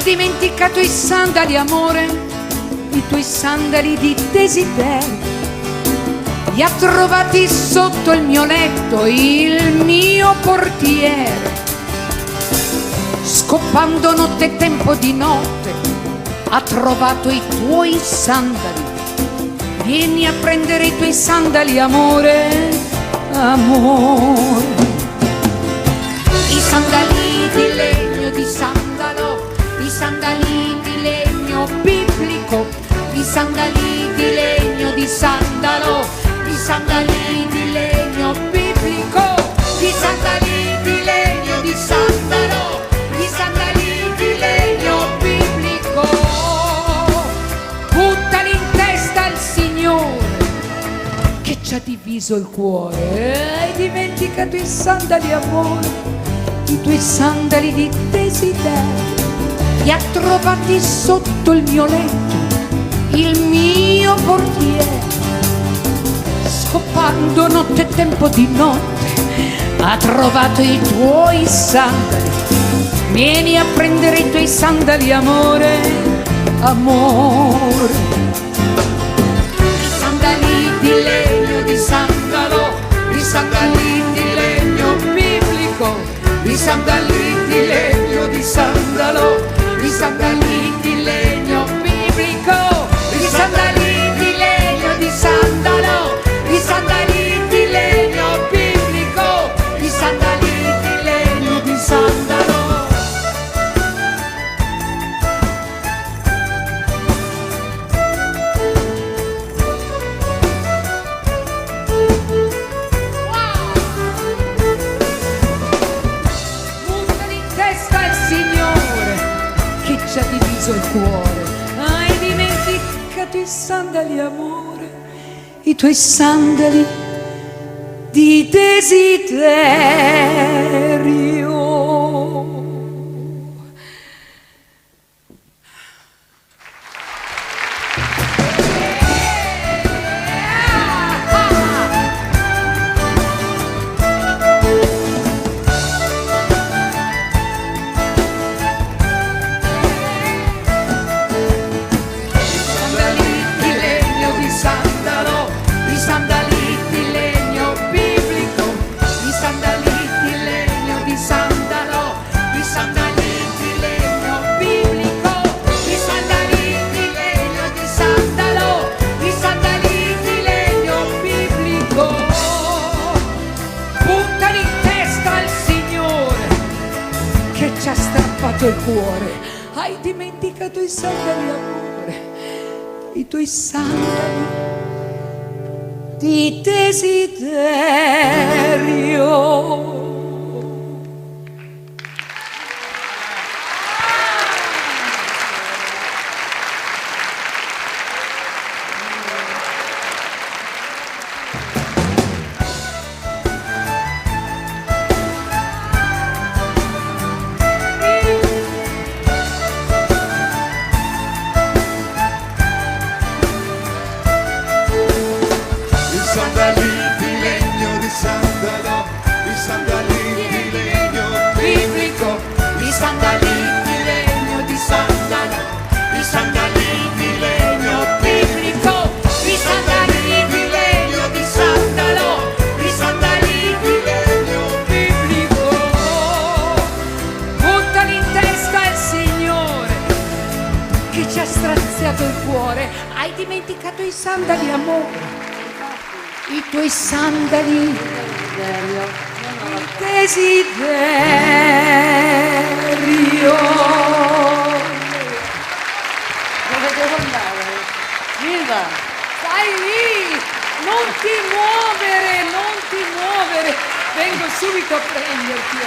dimenticato i sandali, amore, i tuoi sandali di desiderio. Li ha trovati sotto il mio letto il mio portiere. Scoppando notte e tempo di notte ha trovato i tuoi sandali. Vieni a prendere i tuoi sandali, amore, amore. I sandali di legno, di sandalo, i sandali di legno biblico, i sandali di legno, di sandalo, i sandali di legno biblico, i sandali di legno, di sandalo, i sandali di legno biblico. Buttali in testa al Signore che ci ha diviso il cuore. Hai dimenticato i sandali, amore, i tuoi sandali di desiderio. Li ha trovati sotto il mio letto il mio portiere. Scoppando notte e tempo di notte ha trovato i tuoi sandali. Vieni a prendere i tuoi sandali, amore, amore. I sandali di legno, di sandalo, i sandali di legno biblico, i sandali di legno, di sandalo, i sandali di legno biblico, i sandali di legno, di sandalo, i sandali di legno biblico, i sandali di legno, di sandalo. Ci ha diviso il cuore. Hai dimenticato i sandali, amore, i tuoi sandali di desiderio. Ci ha strappato il cuore. Hai dimenticato i sandali, amore, i tuoi sandali di desiderio. Ci ha straziato il cuore. Hai dimenticato i sandali, amore, i tuoi sandali di desiderio. Dove devo andare? Viva! Stai lì, non ti muovere, non ti muovere, vengo subito a prenderti.